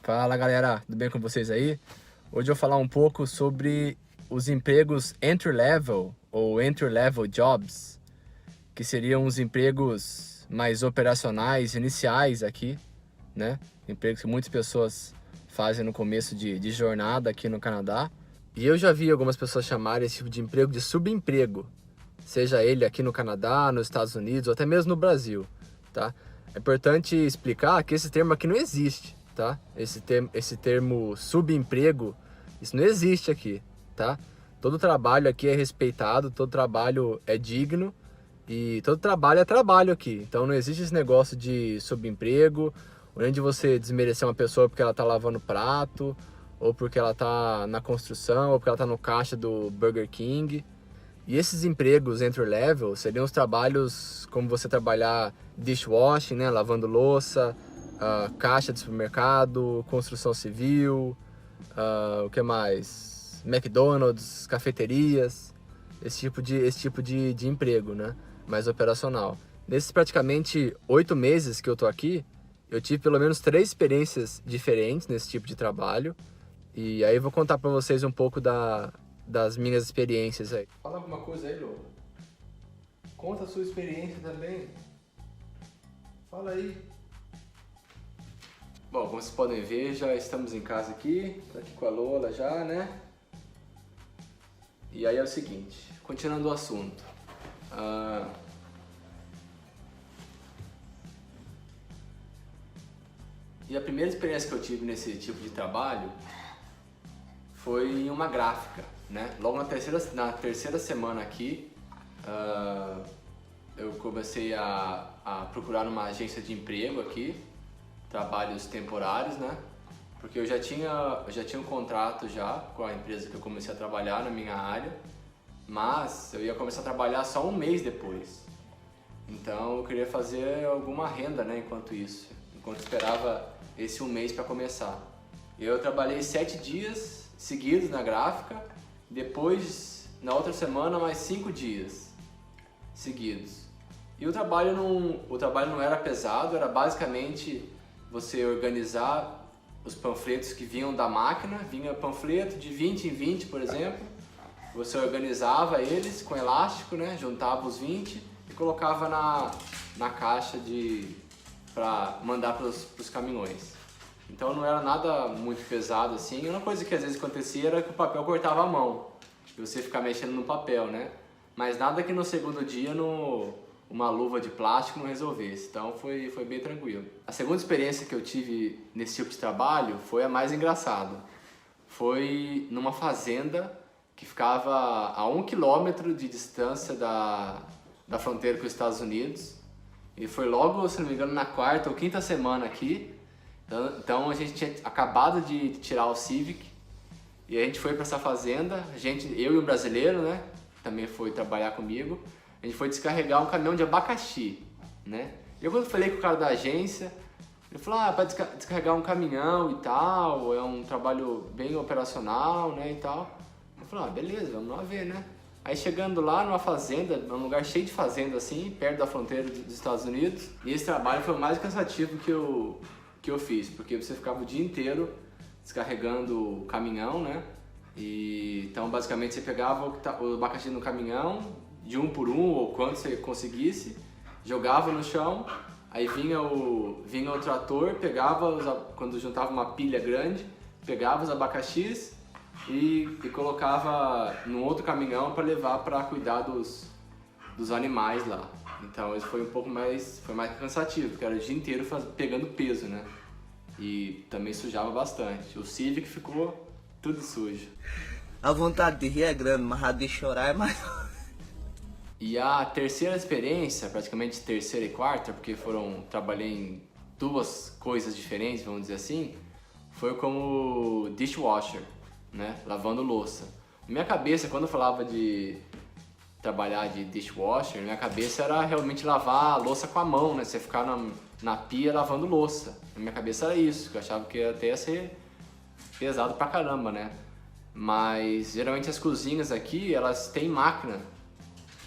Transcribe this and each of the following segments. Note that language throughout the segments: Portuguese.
Fala galera, tudo bem com vocês aí? Hoje eu vou falar um pouco sobre os empregos entry-level ou entry-level jobs, que seriam os empregos mais operacionais, iniciais aqui, né? Empregos que muitas pessoas fazem no começo de jornada aqui no Canadá. E eu já vi algumas pessoas chamarem esse tipo de emprego de subemprego, seja ele aqui no Canadá, nos Estados Unidos ou até mesmo no Brasil, tá? É importante explicar que esse termo aqui não existe, tá? Esse termo subemprego, isso não existe aqui, tá? Todo trabalho aqui é respeitado, todo trabalho é digno e todo trabalho é trabalho aqui. Então não existe esse negócio de subemprego, onde você desmerecer uma pessoa porque ela tá lavando prato, ou porque ela tá na construção, ou porque ela tá no caixa do Burger King. E esses empregos entry-level seriam os trabalhos como você trabalhar dishwashing, né, lavando louça, caixa de supermercado, construção civil, o que mais? McDonald's, cafeterias, esse tipo de emprego, né, mais operacional. Nesses praticamente 8 meses que eu tô aqui, eu tive pelo menos 3 experiências diferentes nesse tipo de trabalho. E aí eu vou contar pra vocês um pouco das minhas experiências aí. Fala alguma coisa aí, Lô. Conta a sua experiência também. Fala aí. Bom, como vocês podem ver, já estamos em casa aqui. Tô aqui com a Lola já, né? E aí é o seguinte, continuando o assunto. E a primeira experiência que eu tive nesse tipo de trabalho foi em uma gráfica, né? Logo na terceira semana aqui, eu comecei a procurar uma agência de emprego aqui, trabalhos temporários, né? Porque eu já tinha um contrato já com a empresa que eu comecei a trabalhar na minha área, mas eu ia começar a trabalhar só um mês depois. Então eu queria fazer alguma renda, né? Enquanto esperava esse um mês para começar. Eu trabalhei 7 dias seguidos na gráfica, depois na outra semana mais 5 dias seguidos. E o trabalho não era pesado, era basicamente você organizar os panfletos que vinham da máquina, vinha panfleto de 20 em 20, por exemplo, você organizava eles com elástico, né? Juntava os 20 e colocava na caixa para mandar para os caminhões. Então não era nada muito pesado assim. Uma coisa que às vezes acontecia era que o papel cortava a mão e você ficar mexendo no papel, né? Mas nada que no segundo dia uma luva de plástico não resolvesse. Então foi bem tranquilo. A segunda experiência que eu tive nesse tipo de trabalho foi a mais engraçada. Foi numa fazenda que ficava a 1 quilômetro de distância da fronteira com os Estados Unidos. E foi logo, se não me engano, na 4ª ou 5ª semana aqui. Então a gente tinha acabado de tirar o Civic e a gente foi para essa fazenda, eu e um brasileiro, né, também foi trabalhar comigo, a gente foi descarregar um caminhão de abacaxi, né. E eu quando falei com o cara da agência, ele falou, para descarregar um caminhão e tal, é um trabalho bem operacional, né, e tal. Eu falei, beleza, vamos lá ver, né. Aí chegando lá numa fazenda, num lugar cheio de fazenda assim, perto da fronteira dos Estados Unidos, e esse trabalho foi o mais cansativo que eu fiz, porque você ficava o dia inteiro descarregando o caminhão, né? E então basicamente você pegava o abacaxi no caminhão, de um por um ou quanto você conseguisse, jogava no chão, aí vinha o trator, quando juntava uma pilha grande, pegava os abacaxis e colocava num outro caminhão para levar para cuidar dos animais lá. Então isso foi mais cansativo, porque era o dia inteiro pegando peso, né? E também sujava bastante. O Civic ficou tudo sujo. A vontade de rir é grande, mas a de chorar é mais... E a terceira experiência, praticamente terceira e quarta, porque trabalhei em 2 coisas diferentes, vamos dizer assim, foi como dishwasher, né? Lavando louça. Na minha cabeça, quando eu falava de trabalhar de dishwasher, minha cabeça era realmente lavar a louça com a mão, né? Você ficar na pia lavando louça. Na minha cabeça era isso, que eu achava que até ia ser pesado pra caramba, né? Mas geralmente as cozinhas aqui, elas têm máquina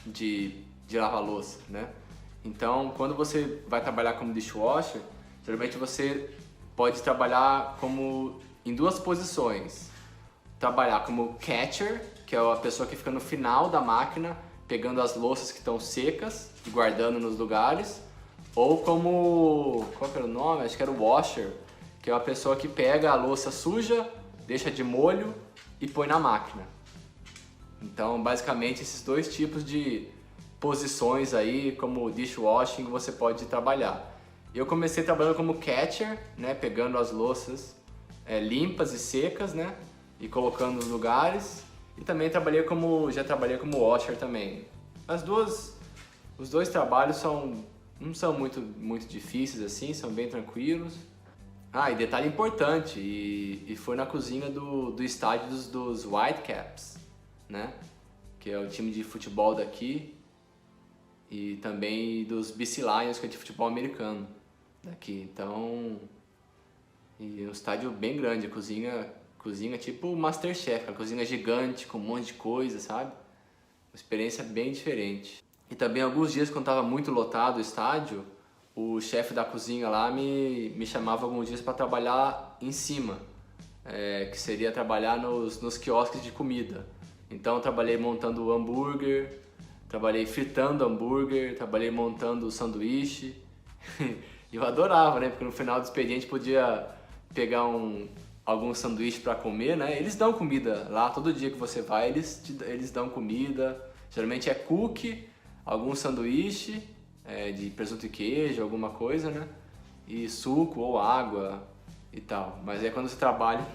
de lavar louça, né? Então, quando você vai trabalhar como dishwasher, geralmente você pode trabalhar como em duas posições. Trabalhar como catcher, que é a pessoa que fica no final da máquina, pegando as louças que estão secas e guardando nos lugares. Ou como, qual que era o nome? Acho que era o washer, que é a pessoa que pega a louça suja, deixa de molho e põe na máquina. Então, basicamente, esses dois tipos de posições aí, como dishwashing, você pode trabalhar. Eu comecei trabalhando como catcher, né, pegando as louças limpas e secas, né, e colocando nos lugares. E também já trabalhei como washer também. Os dois trabalhos não são muito difíceis assim, são bem tranquilos. Ah, e detalhe importante, e foi na cozinha do estádio dos Whitecaps, né? Que é o time de futebol daqui, e também dos BC Lions, que é de futebol americano daqui. Então, e um estádio bem grande, cozinha tipo Masterchef, uma cozinha gigante com um monte de coisa, sabe? Uma experiência bem diferente. E também alguns dias quando estava muito lotado o estádio, o chefe da cozinha lá me chamava alguns dias para trabalhar em cima, que seria trabalhar nos quiosques de comida. Então eu trabalhei montando hambúrguer, trabalhei fritando hambúrguer, trabalhei montando sanduíche. E eu adorava, né? Porque no final do expediente podia pegar algum sanduíche para comer, né? Eles dão comida lá, todo dia que você vai eles dão comida. Geralmente é cookie, algum sanduíche de presunto e queijo, alguma coisa, né? E suco ou água e tal. Mas é quando você trabalha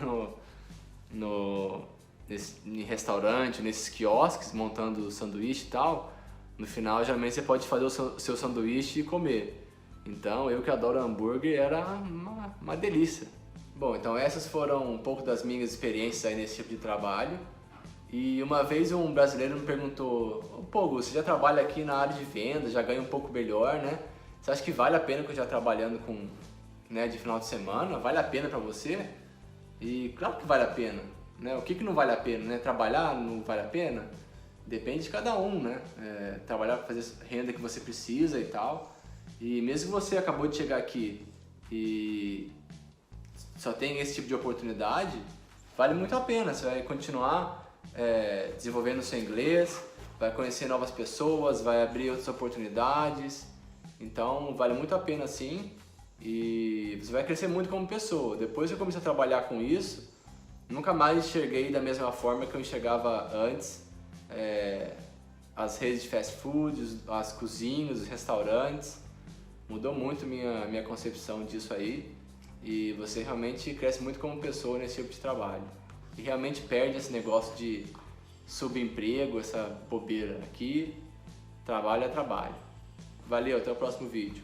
em restaurante, nesses quiosques, montando sanduíche e tal, no final geralmente você pode fazer o seu sanduíche e comer. Então eu que adoro hambúrguer, era uma delícia. Bom, então essas foram um pouco das minhas experiências aí nesse tipo de trabalho. E uma vez um brasileiro me perguntou: pô, Gus, você já trabalha aqui na área de venda, já ganha um pouco melhor, né? Você acha que vale a pena continuar trabalhando de final de semana? Vale a pena pra você? E claro que vale a pena, né? O que não vale a pena, né? Trabalhar não vale a pena? Depende de cada um, né? Trabalhar para fazer renda que você precisa e tal. E mesmo que você acabou de chegar aqui e só tem esse tipo de oportunidade, vale muito a pena. Você vai continuar desenvolvendo o seu inglês, vai conhecer novas pessoas, vai abrir outras oportunidades. Então vale muito a pena sim, e você vai crescer muito como pessoa. Depois que eu comecei a trabalhar com isso, nunca mais enxerguei da mesma forma que eu enxergava antes as redes de fast food, as cozinhas, os restaurantes. Mudou muito minha concepção disso aí, e você realmente cresce muito como pessoa nesse tipo de trabalho. E realmente perde esse negócio de subemprego, essa bobeira aqui. Trabalho é trabalho. Valeu, até o próximo vídeo.